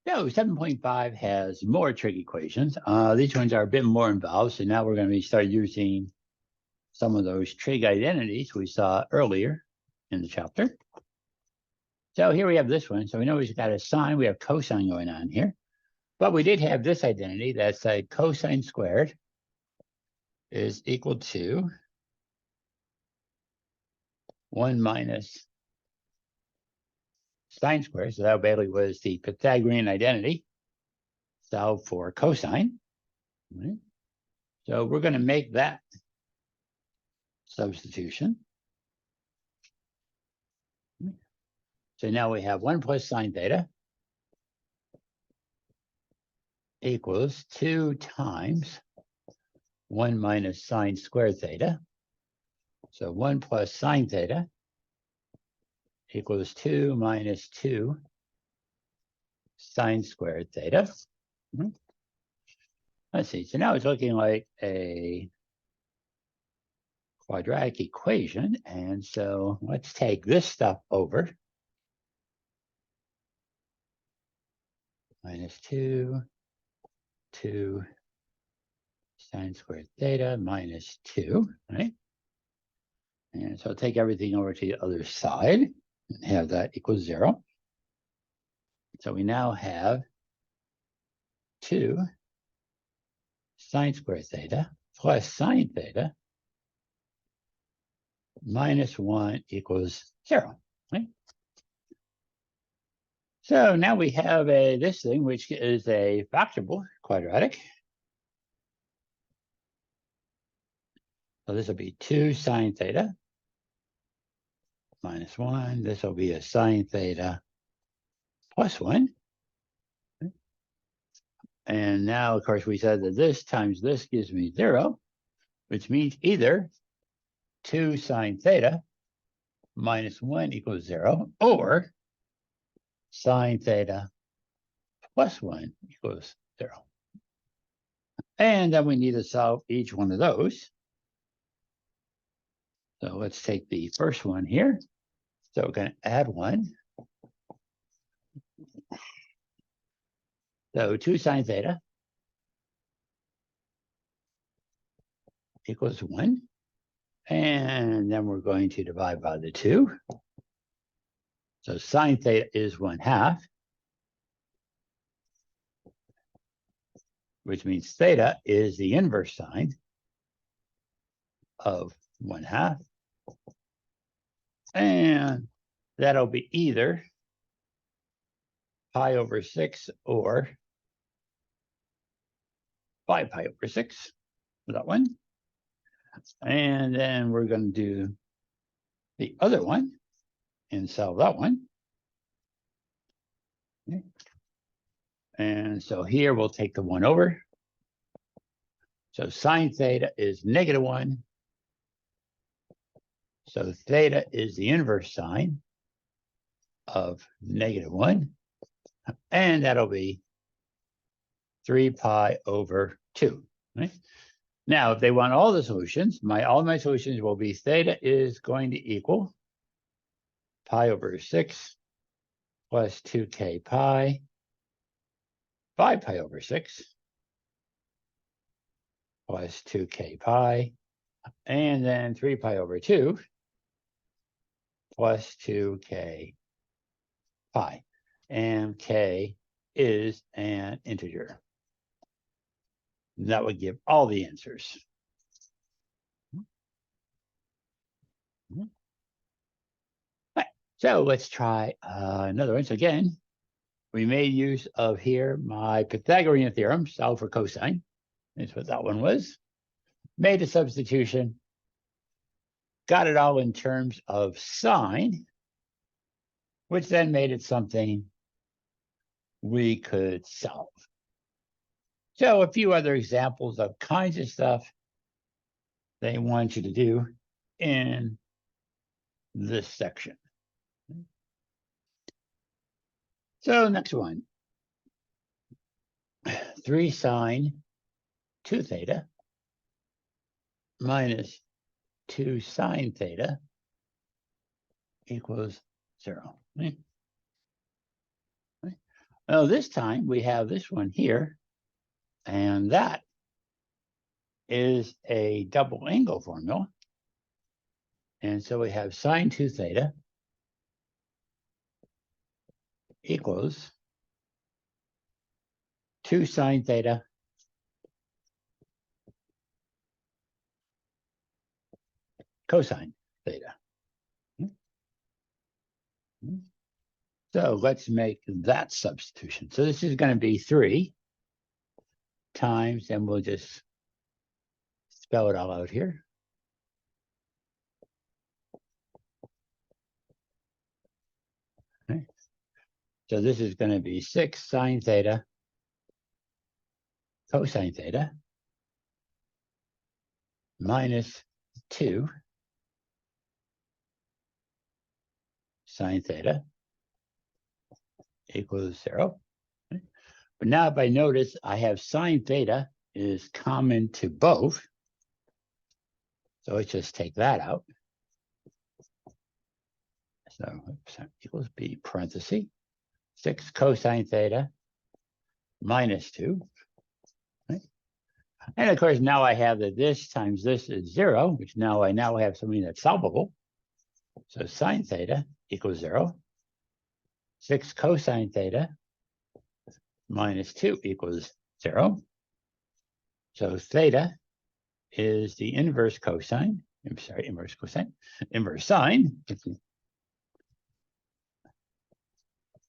So 7.5 has more trig equations. These ones are a bit more involved. So now we're going to start using some of those trig identities we saw earlier in the chapter. So here we have this one. So we know we've got a sine. We have cosine going on here. But we did have this identity that said cosine squared is equal to 1 minus sine squared. So that basically was the Pythagorean identity. Solve for cosine. Right? So we're going to make that substitution. So now we have 1 plus sine theta equals 2 times 1 minus sine squared theta. So 1 plus sine theta equals 2 minus 2 sine squared theta. Let's see. So now it's looking like a quadratic equation. And so let's take this stuff over. Minus 2 sine squared theta minus 2, right? And so I'll take everything over to the other side and have that equal 0. So we now have 2 sine squared theta plus sine theta minus 1 equals 0, right? So now we have this thing, which is a factorable quadratic. So this will be 2 sine theta minus 1. This will be a sine theta plus 1. And now, of course, we said that this times this gives me 0, which means either 2 sine theta minus 1 equals 0, or sine theta plus 1 equals 0. And then we need to solve each one of those. So let's take the first one here. So we're going to add 1. So 2 sine theta equals 1. And then we're going to divide by the 2. So sine theta is 1/2, which means theta is the inverse sine of 1/2. And that'll be either pi over 6 or 5 pi over 6 for that one. And then we're going to do the other one and solve that one. Okay. And so here we'll take the 1 over. So sine theta is -1. So theta is the inverse sine of -1. And that'll be 3 pi over 2. Right? Now, if they want all the solutions, all my solutions will be theta is going to equal pi over 6 plus 2k pi, 5 pi over 6 plus 2k pi, and then 3 pi over 2 plus 2k pi. And k is an integer. That would give all the answers. Right. So let's try another one. So again, we made use of here my Pythagorean theorem, solve for cosine. That's what that one was. Made a substitution. Got it all in terms of sine, which then made it something we could solve. So a few other examples of kinds of stuff they want you to do in this section. So next one, 3 sine 2 theta minus 2 sine theta equals 0. Right? Well, this time we have this one here, and that is a double angle formula. And so we have sine 2 theta equals 2 sine theta cosine theta. So let's make that substitution. So this is going to be 3 times, and we'll just spell it all out here. Okay. So this is going to be 6 sine theta cosine theta minus 2 sine theta equals 0. Okay. But now if I notice, I have sine theta is common to both. So let's just take that out. So equals b parenthesis 6 cosine theta minus 2. Right? And of course, now I have that this times this is 0, which now I have something that's solvable. So sine theta equals 0. 6 cosine theta minus 2 equals 0. So theta is the inverse cosine. I'm sorry, inverse cosine, inverse sine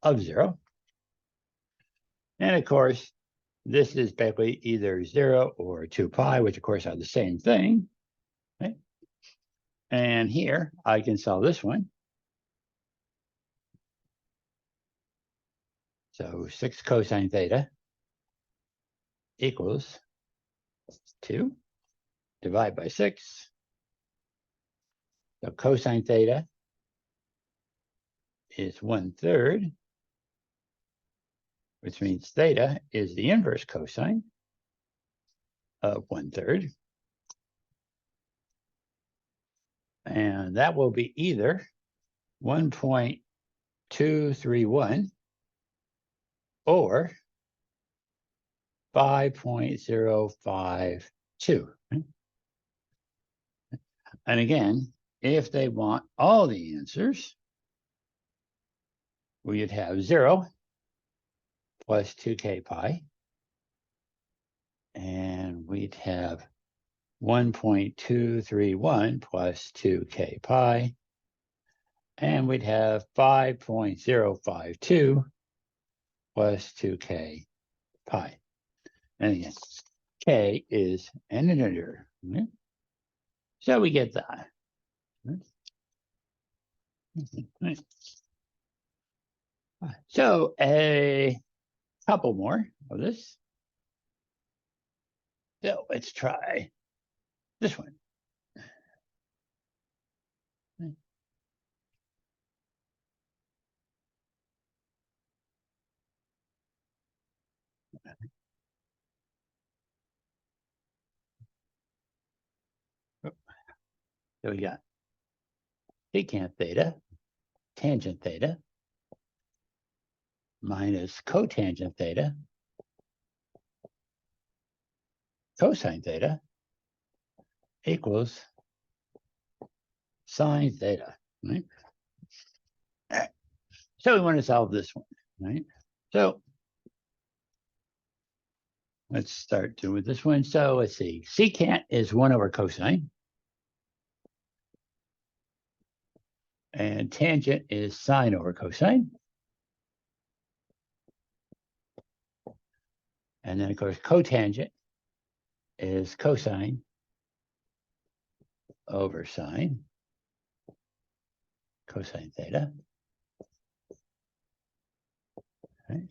of 0. And of course, this is basically either 0 or 2 pi, which of course are the same thing. Right? And here I can solve this one. So 6 cosine theta equals 2. Divide by 6. So cosine theta is 1/3, which means theta is the inverse cosine of 1/3. And that will be either 1.231 or 5.052. And again, if they want all the answers, we'd have 0 plus 2k pi. And we'd have 1.231 plus 2k pi. And we'd have 5.052 plus 2k pi. And again, k is an integer. Right? So we get that. Right. So a couple more of this. So let's try this one. So we got secant theta, tangent theta, minus cotangent theta, cosine theta, equals sine theta, right? All right. So we want to solve this one, right? So let's start doing this one. So let's see, secant is 1 over cosine. And tangent is sine over cosine. And then, of course, cotangent is cosine over sine, cosine theta. Right?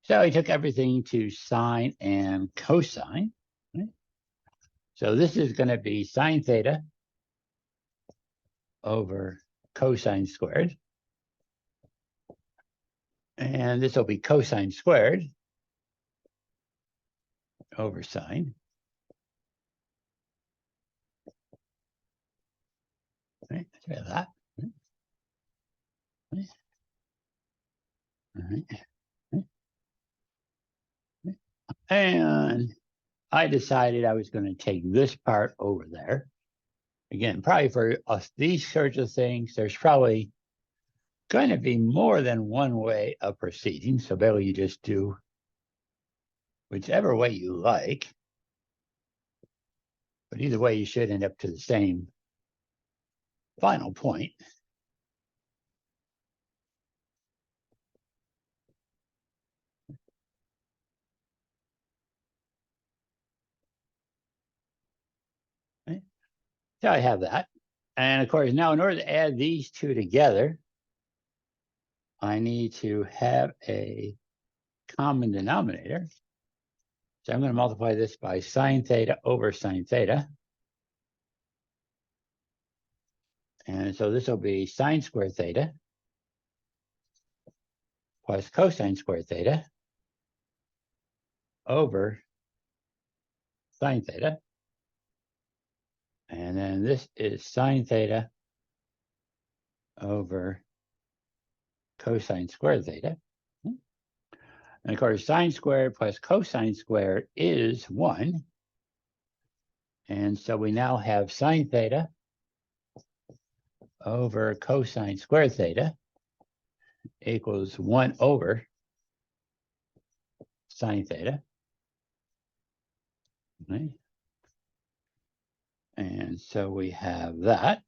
So I took everything to sine and cosine. Right? So this is going to be sine theta over cosine squared. And this will be cosine squared over sine. Right? Let's try that. Right? right. And I decided I was going to take this part over there. Again, probably for us, these sorts of things, there's probably going to be more than one way of proceeding. So basically you just do whichever way you like. But either way, you should end up to the same final point. Right? So I have that. And of course, now in order to add these two together, I need to have a common denominator. So I'm going to multiply this by sine theta over sine theta. And so this will be sine squared theta plus cosine squared theta over sine theta. And then this is sine theta over cosine squared theta. And of course, sine squared plus cosine squared is 1. And so we now have sine theta over cosine squared theta equals 1 over sine theta. Okay. And so we have that.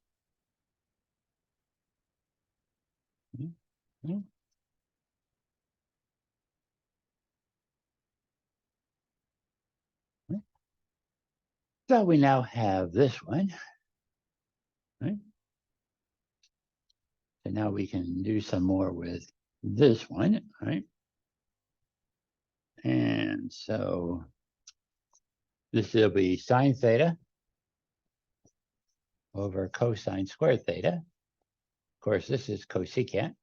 So we now have this one. Right? So now we can do some more with this one, right? And so this will be sine theta over cosine squared theta. Of course, this is cosecant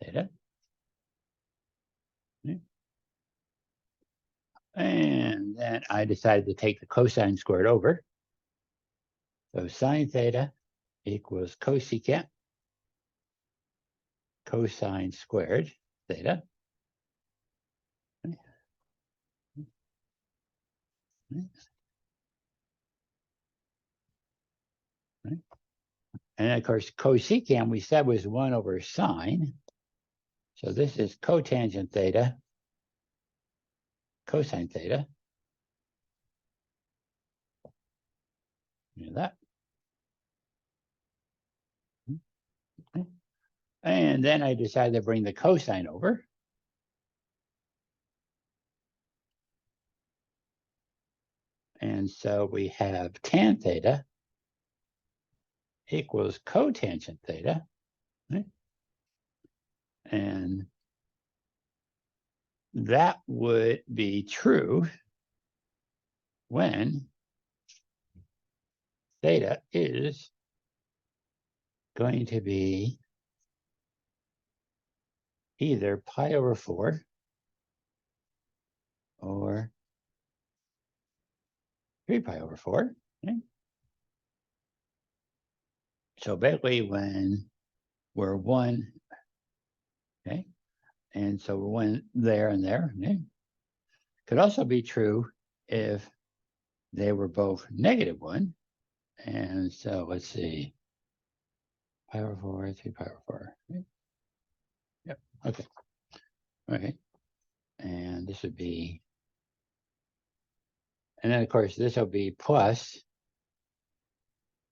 theta. Right? And then I decided to take the cosine squared over. So sine theta equals cosecant cosine squared theta. And of course, cosecant we said was 1 over sine. So this is cotangent theta cosine theta. You know that. And then I decided to bring the cosine over. And so we have tan theta equals cotangent theta. Right? And that would be true when theta is going to be either pi over 4 or 3 pi over 4. Okay? So basically when we're 1, okay, and so we're 1 there and there. Okay? Could also be true if they were both -1. And so let's see, pi over 4, 3 pi over 4. Okay? Yep, okay. Okay. And this would be, and then of course this will be plus,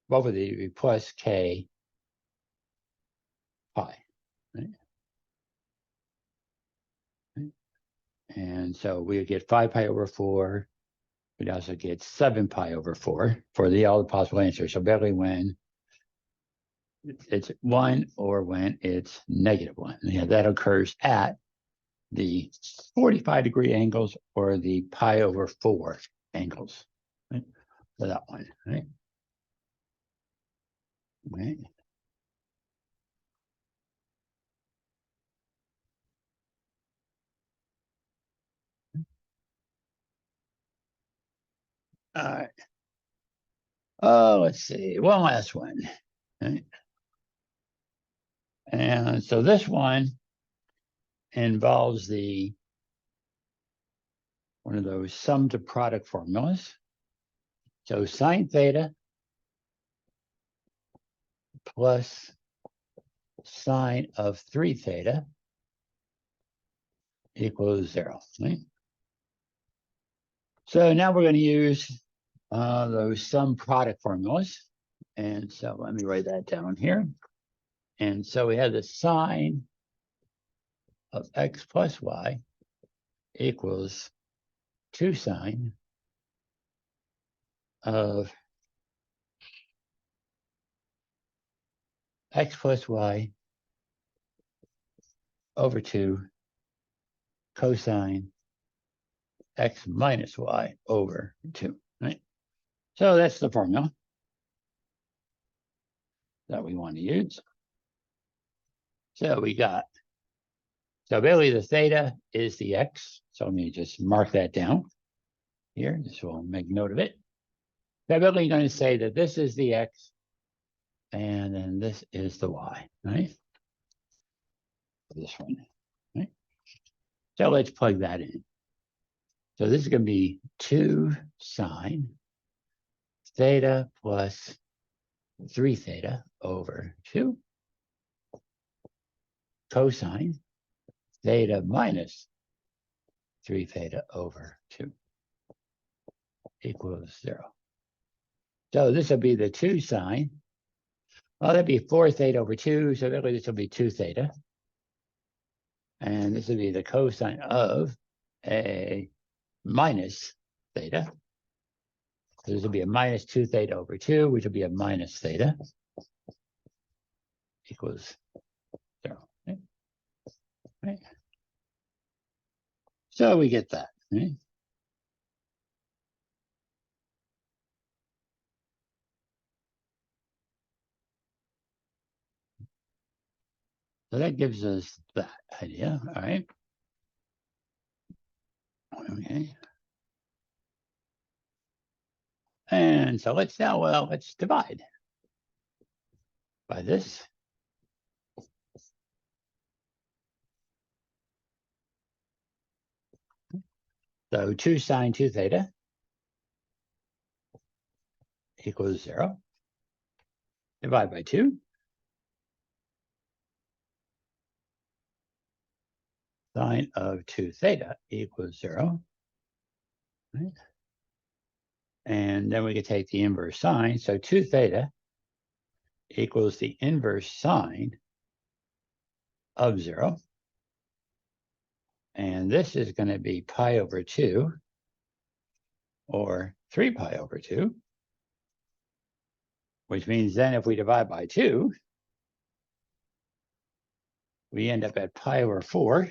both of these would be plus k pi. Right? And so we would get 5 pi over 4. We'd also get 7 pi over 4 for all the possible answers. So basically when it's 1 or when it's -1. Yeah, that occurs at the 45-degree angles or the pi over 4 angles. Right? For that one, right? Right. All right. Oh, let's see. One last one. Right? And so this one involves one of those sum to product formulas. So sine theta plus sine of 3 theta equals 0. Right? So now we're going to use those sum product formulas. And so let me write that down here. And so we have the sine of x plus y equals 2 sine of x plus y over 2 cosine x minus y over 2, right? So that's the formula that we want to use. So we got, so basically the theta is the x. So let me just mark that down here. Just will make note of it. So basically going to say that this is the x and then this is the y, right? This one, right? So let's plug that in. So this is going to be 2 sine theta plus 3 theta over 2 cosine theta minus 3 theta over 2 equals 0. So this will be the 2 sine. Well, that'd be 4 theta over 2. So really this will be 2 theta. And this will be the cosine of a minus theta. So this will be a minus 2 theta over 2, which will be a minus theta equals 0. Right? Right? So we get that. Right? So that gives us that idea. All right. Okay. And so let's now, well, let's divide by this. So 2 sine 2 theta equals 0. Divide by 2. Sine of 2 theta equals 0. Right? And then we can take the inverse sine. So 2 theta equals the inverse sine of 0. And this is going to be pi over 2 or 3 pi over 2, which means then if we divide by 2, we end up at pi over 4.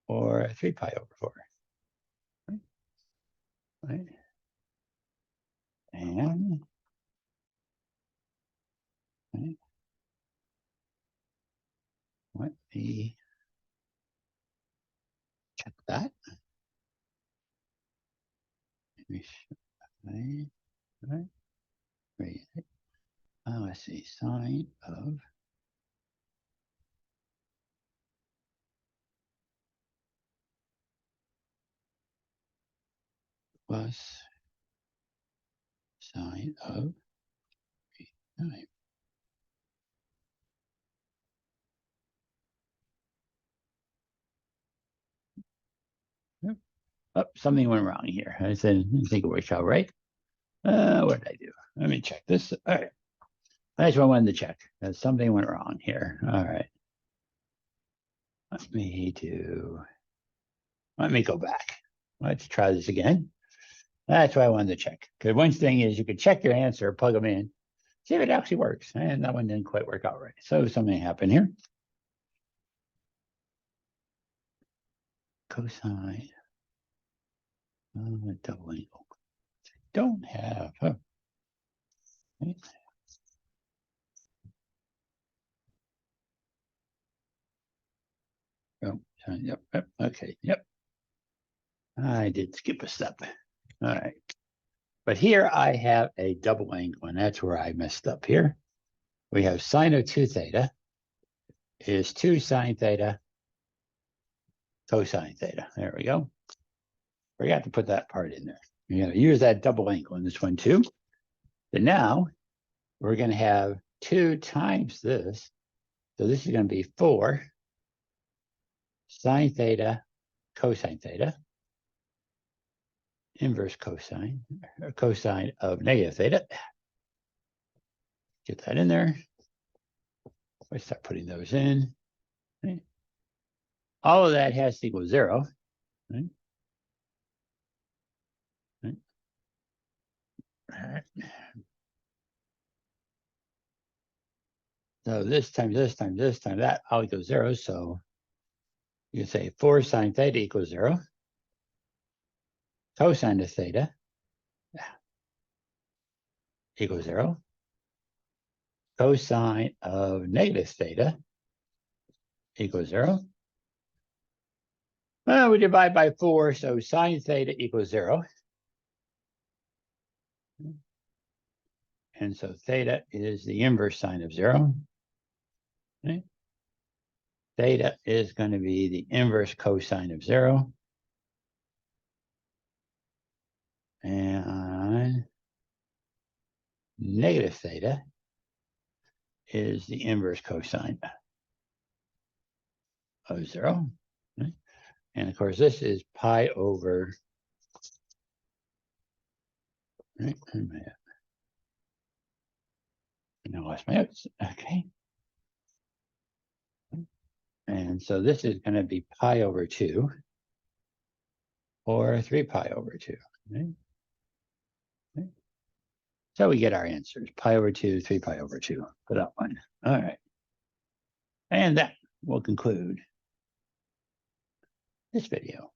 Or 3 pi over 4. Right? And right, let me check that. Right, right, right. Oh, I see. Sine of plus sine of 9. Oh, something went wrong here. I said, I didn't think it worked out right. What did I do? Let me check this. All right. That's what I wanted to check. Something went wrong here. All right. Let me go back. Let's try this again. That's what I wanted to check. Because one thing is you could check your answer, plug them in, see if it actually works. And that one didn't quite work out right. So something happened here. Cosine. Double angle. Don't have. Huh. Right. Oh, yep. Okay. Yep. I did skip a step. All right. But here I have a double angle, and that's where I messed up here. We have sine of 2 theta is 2 sine theta cosine theta. There we go. Forgot to put that part in there. You're going to use that double angle in this one too. But now we're going to have 2 times this. So this is going to be 4 sine theta cosine theta, inverse cosine, or cosine of negative theta. Get that in there. Let's start putting those in. Okay. All of that has to equal 0. Right? Right. All right. So this times this times this times that all equals 0. So you can say 4 sine theta equals 0. Cosine of theta equals 0. Cosine of negative theta equals 0. Well, we divide by 4, so sine theta equals 0. And so theta is the inverse sine of 0. Okay. Theta is going to be the inverse cosine of 0. And negative theta is the inverse cosine of 0. Okay. And of course, this is pi over, right? I lost my notes. Okay. And so this is going to be pi over 2 or 3 pi over 2. Okay. Okay. So we get our answers, pi over 2, 3 pi over 2 for that one. All right. And that will conclude this video.